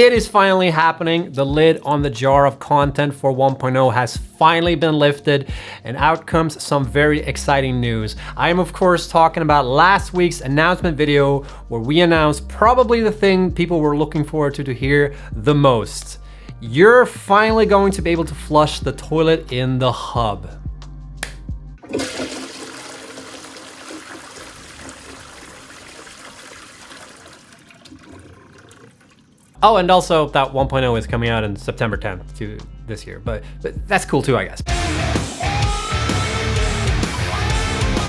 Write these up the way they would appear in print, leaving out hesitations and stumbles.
It is finally happening. The lid on the jar of content for 1.0 has finally been lifted, and out comes some very exciting news. I am of course talking about last week's announcement video where we announced probably the thing people were looking forward to hear the most. You're finally going to be able to flush the toilet in the hub. Oh, and also that 1.0 is coming out in September 10th this year, but that's cool too, I guess.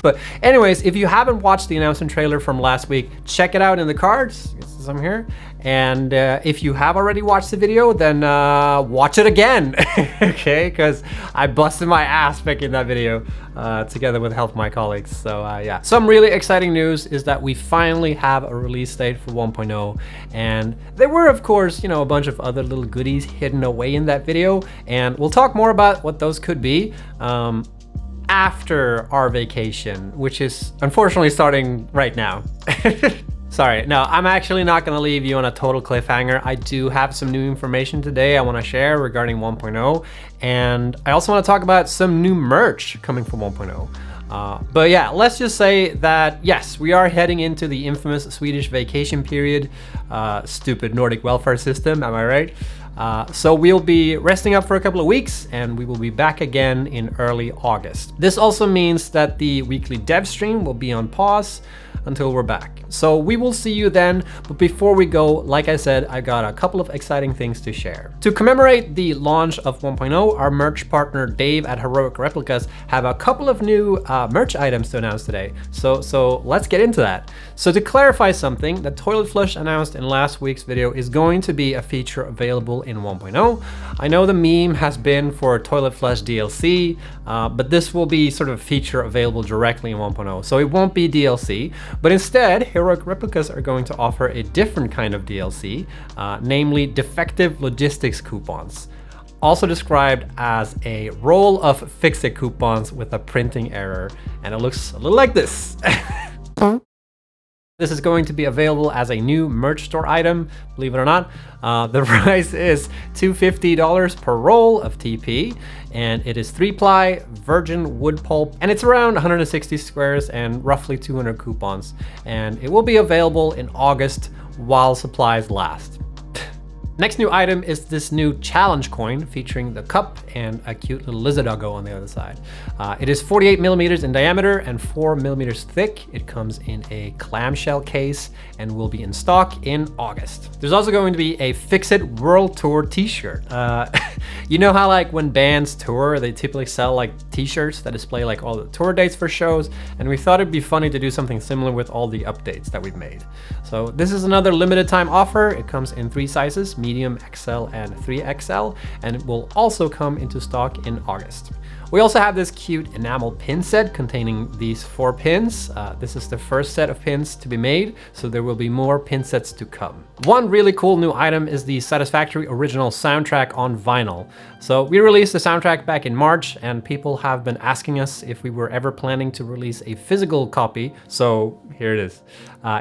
But anyways, if you haven't watched the announcement trailer from last week, check it out in the cards. Yes, I'm here. And if you have already watched the video, then watch it again, okay? Because I busted my ass making that video together with help of my colleagues. So yeah, some really exciting news is that we finally have a release date for 1.0. And there were, of course, you know, a bunch of other little goodies hidden away in that video. And we'll talk more about what those could be after our vacation, which is unfortunately starting right now. Sorry, no, I'm actually not gonna leave you on a total cliffhanger. I do have some new information today I wanna share regarding 1.0, and I also wanna talk about some new merch coming from 1.0. But yeah, let's just say that yes, we are heading into the infamous Swedish vacation period. Stupid Nordic welfare system, am I right? So we'll be resting up for a couple of weeks and we will be back again in early August. This also means that the weekly dev stream will be on pause until we're back. So we will see you then, but before we go, like I said, I got a couple of exciting things to share. To commemorate the launch of 1.0, our merch partner Dave at Heroic Replicas have a couple of new merch items to announce today. So let's get into that. So to clarify something, the toilet flush announced in last week's video is going to be a feature available in 1.0. I know the meme has been for toilet flush DLC, but this will be sort of a feature available directly in 1.0. So it won't be DLC, but instead, Heroic Replicas are going to offer a different kind of DLC, namely defective logistics coupons, also described as a roll of fix-it coupons with a printing error, and it looks a little like this. This is going to be available as a new merch store item, believe it or not. The price is $250 per roll of TP, and it is 3-ply virgin wood pulp, and it's around 160 squares and roughly 200 coupons. And it will be available in August while supplies last. Next new item is this new challenge coin featuring the cup and a cute little lizard doggo on the other side. It is 48 millimeters in diameter and 4 millimeters thick. It comes in a clamshell case and will be in stock in August. There's also going to be a Fix-It World Tour t-shirt. You know how like when bands tour, they typically sell like t-shirts that display like all the tour dates for shows, and we thought it'd be funny to do something similar with all the updates that we've made. So this is another limited time offer. It comes in 3 sizes, medium, XL, and 3XL, and it will also come into stock in August. We also have this cute enamel pin set containing these 4 pins. This is the first set of pins to be made, so there will be more pin sets to come. One really cool new item is the Satisfactory original soundtrack on vinyl. So we released the soundtrack back in March, and people have been asking us if we were ever planning to release a physical copy, so here it is.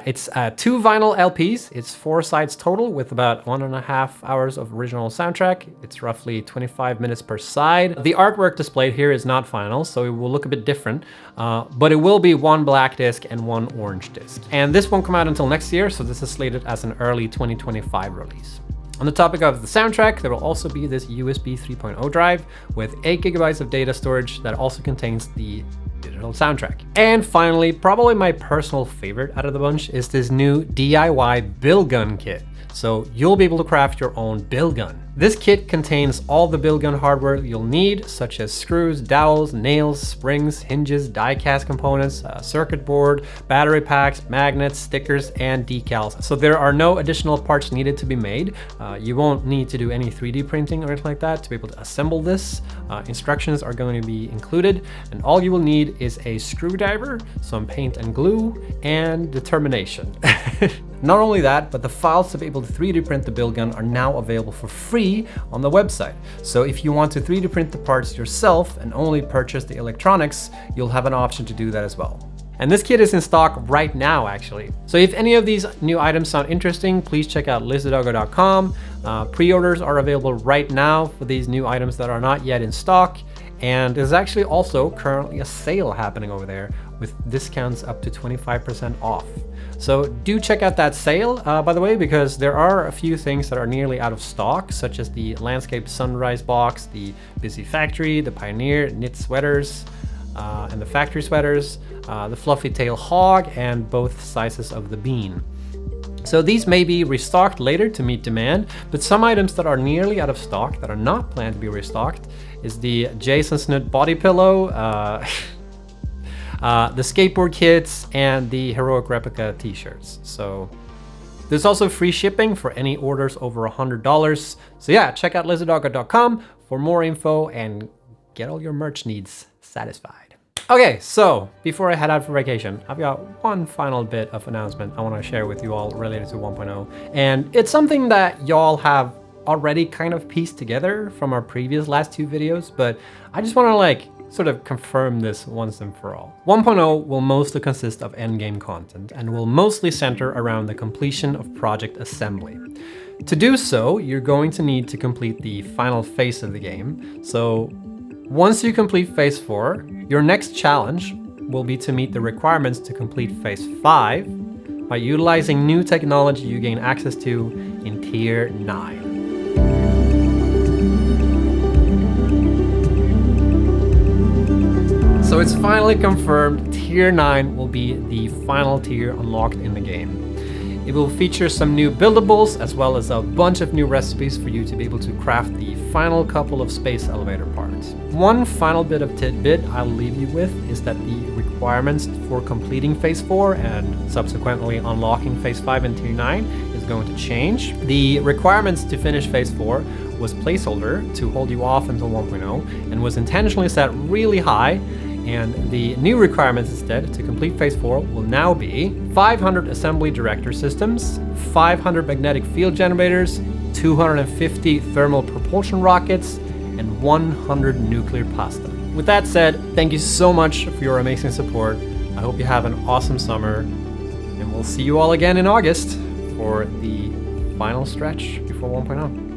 It's 2 vinyl LPs. It's 4 sides total with about 1.5 hours of original soundtrack. It's roughly 25 minutes per side. The artwork displayed here is not final, so it will look a bit different, but it will be 1 black disc and 1 orange disc. And this won't come out until next year, so this is slated as an early 2025 release. On the topic of the soundtrack, there will also be this USB 3.0 drive with 8 gigabytes of data storage that also contains the digital soundtrack. And finally, probably my personal favorite out of the bunch is this new DIY bill gun kit. So you'll be able to craft your own bill gun. This kit contains all the bill gun hardware you'll need, such as screws, dowels, nails, springs, hinges, die-cast components, a circuit board, battery packs, magnets, stickers, and decals. So there are no additional parts needed to be made. You won't need to do any 3D printing or anything like that to be able to assemble this. Instructions are going to be included, and all you will need is a screwdriver, some paint and glue, and determination. Not only that, but the files to be able to 3D print the bill gun are now available for free on the website. So if you want to 3D print the parts yourself and only purchase the electronics, you'll have an option to do that as well. And this kit is in stock right now, actually. So if any of these new items sound interesting, please check out lizarddoggo.com. Pre-orders are available right now for these new items that are not yet in stock, and there's actually also currently a sale happening over there with discounts up to 25% off. So do check out that sale, by the way, because there are a few things that are nearly out of stock, such as the Landscape Sunrise box, the Busy Factory, the Pioneer knit sweaters, and the factory sweaters, the Fluffy Tail Hog, and both sizes of the bean. So these may be restocked later to meet demand, but some items that are nearly out of stock that are not planned to be restocked is the Jason's Knit body pillow, the skateboard kits, and the Heroic Replica t-shirts. So there's also free shipping for any orders over $100. So yeah, check out lizarddoggo.com for more info and get all your merch needs satisfied. Okay, so before I head out for vacation, I've got one final bit of announcement I want to share with you all related to 1.0. And it's something that y'all have already kind of pieced together from our previous last two videos, but I just want to sort of confirm this once and for all. 1.0 will mostly consist of endgame content and will mostly center around the completion of project assembly. To do so, you're going to need to complete the final phase of the game. So once you complete phase 4, your next challenge will be to meet the requirements to complete phase 5 by utilizing new technology you gain access to in tier 9. So it's finally confirmed, tier 9 will be the final tier unlocked in the game. It will feature some new buildables as well as a bunch of new recipes for you to be able to craft the final couple of space elevator parts. One final bit of tidbit I'll leave you with is that the requirements for completing phase 4 and subsequently unlocking phase 5 and tier 9 is going to change. The requirements to finish phase 4 was placeholder to hold you off until 1.0 and was intentionally set really high. And the new requirements instead to complete phase 4 will now be 500 assembly director systems, 500 magnetic field generators, 250 thermal propulsion rockets, and 100 nuclear pasta. With that said, thank you so much for your amazing support. I hope you have an awesome summer, and we'll see you all again in August for the final stretch before 1.0.